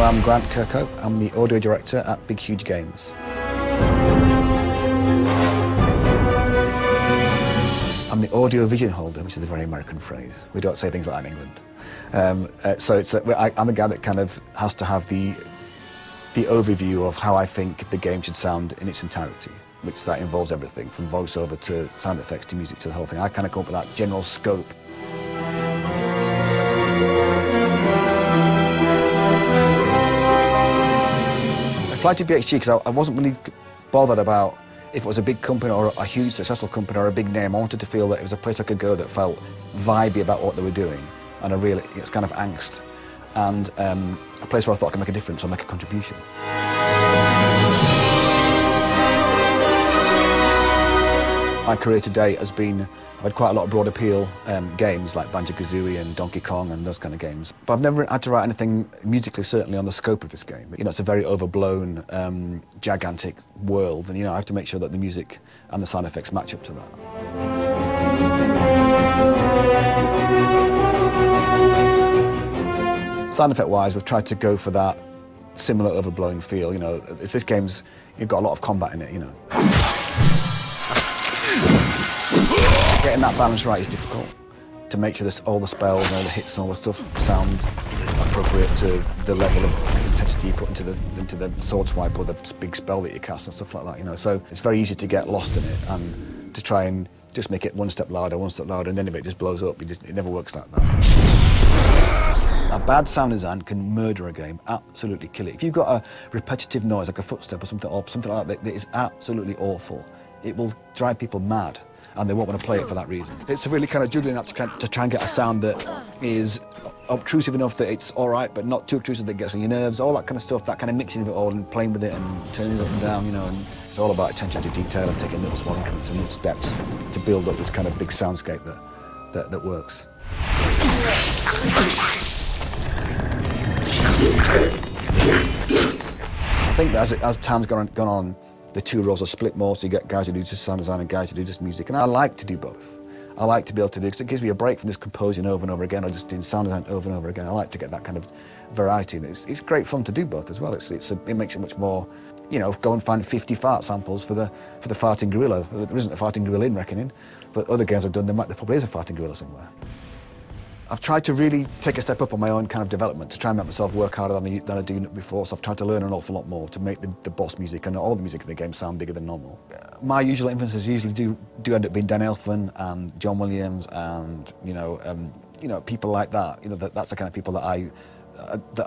I'm Grant Kirkhope. I'm the audio director at Big Huge Games. I'm the audio vision holder, which is a very American phrase. We don't say things like that in England. I'm the guy that kind of has to have the overview of how I think the game should sound in its entirety, which that involves everything from voiceover to sound effects to music to the whole thing. I kind of come up with that general scope. I applied to BHG because I wasn't really bothered about if it was a big company or a huge successful company or a big name. I wanted to feel that it was a place I could go that felt vibey about what they were doing and it's kind of angst, and a place where I thought I could make a difference or make a contribution. My career to date has been, I've had quite a lot of broad appeal games like Banjo-Kazooie and Donkey Kong and those kind of games. But I've never had to write anything musically, certainly on the scope of this game. You know, it's a very overblown, gigantic world, and you know, I have to make sure that the music and the sound effects match up to that. Sound effect-wise, we've tried to go for that similar overblown feel. You know, this game's, you've got a lot of combat in it, you know. Getting that balance right is difficult, to make sure that all the spells and all the hits and all the stuff sound appropriate to the level of intensity you put into the sword swipe or the big spell that you cast and stuff like that, you know. So it's very easy to get lost in it and to try and just make it one step louder, and then if it just blows up, it never works like that. A bad sound design can murder a game, absolutely kill it. If you've got a repetitive noise, like a footstep or something like that, that is absolutely awful, it will drive people mad, and they won't want to play it for that reason. It's a really kind of juggling act to try and get a sound that is obtrusive enough that it's all right, but not too obtrusive that gets on your nerves, all that kind of stuff, that kind of mixing of it all and playing with it and turning it up and down, you know, and it's all about attention to detail and taking little small increments and little steps to build up this kind of big soundscape that works. I think that as time's gone on, the two roles are split more, so you get guys who do just sound design and guys who do just music, and I like to do both. I like to be able to do, because it gives me a break from just composing over and over again or just doing sound design over and over again. I like to get that kind of variety. It's great fun to do both as well. It makes it much more, you know, go and find 50 fart samples for the farting gorilla. There isn't a farting gorilla in Reckoning, but other games I've done, there probably is a farting gorilla somewhere. I've tried to really take a step up on my own kind of development to try and make myself work harder than I do before, so I've tried to learn an awful lot more to make the boss music and all the music in the game sound bigger than normal. My usual influences usually do end up being Dan Elfman and John Williams and, you know, people like that. You know, that's the kind of people that I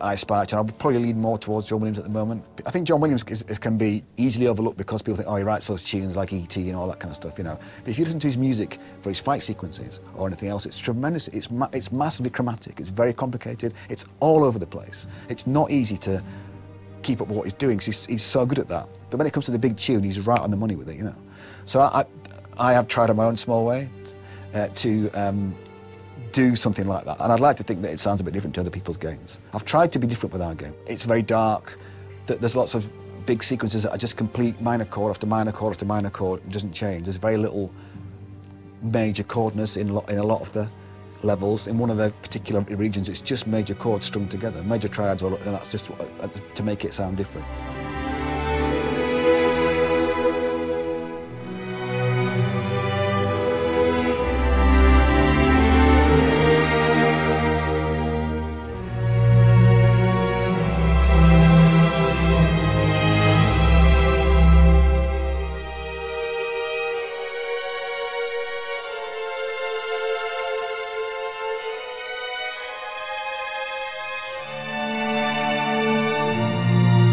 aspire to, and I'll probably lean more towards John Williams at the moment. I think John Williams can be easily overlooked because people think, oh, he writes those tunes like E.T. and all that kind of stuff, you know. But if you listen to his music for his fight sequences or anything else, it's tremendous. It's massively chromatic. It's very complicated. It's all over the place. It's not easy to keep up with what he's doing because he's so good at that. But when it comes to the big tune, he's right on the money with it, you know. So I have tried in my own small way to do something like that, and I'd like to think that it sounds a bit different to other people's games. I've tried to be different with our game. It's very dark, there's lots of big sequences that are just complete minor chord after minor chord after minor chord. It doesn't change. There's very little major chordness in a lot of the levels. In one of the particular regions, it's just major chords strung together, major triads, and that's just to make it sound different.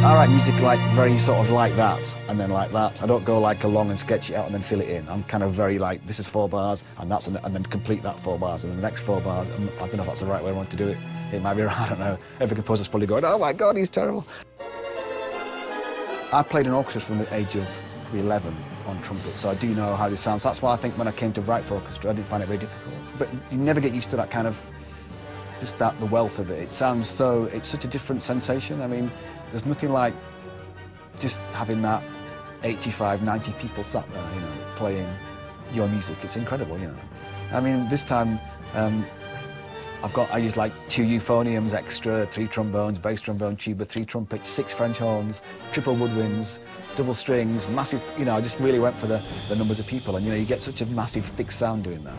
I write music like very sort of like that and then like that. I don't go like along and sketch it out and then fill it in. I'm kind of very like, this is 4 bars and then complete that 4 bars and then the next 4 bars. I don't know if that's the right way I want to do it. It might be, I don't know. Every composer's probably going, oh my God, he's terrible. I played in orchestras from the age of 11 on trumpet, so I do know how this sounds. That's why I think when I came to write for orchestra, I didn't find it very difficult. But you never get used to that kind of, just the wealth of it. It sounds so, it's such a different sensation. I mean, there's nothing like just having that 85, 90 people sat there, you know, playing your music. It's incredible, you know. I mean, this time, I use like 2 euphoniums extra, 3 trombones, bass trombone, tuba, 3 trumpets, 6 French horns, triple woodwinds, double strings, massive, you know, I just really went for the numbers of people, and you know, you get such a massive, thick sound doing that.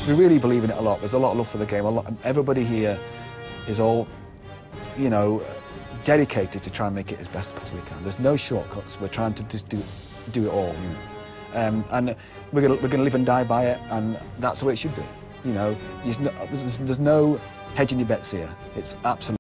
We really believe in it a lot. There's a lot of love for the game. Everybody here is all, you know, dedicated to try and make it as best as we can. There's no shortcuts. We're trying to just do it all, you know. And we're gonna live and die by it, and that's the way it should be. You know, there's no hedging your bets here. It's absolutely.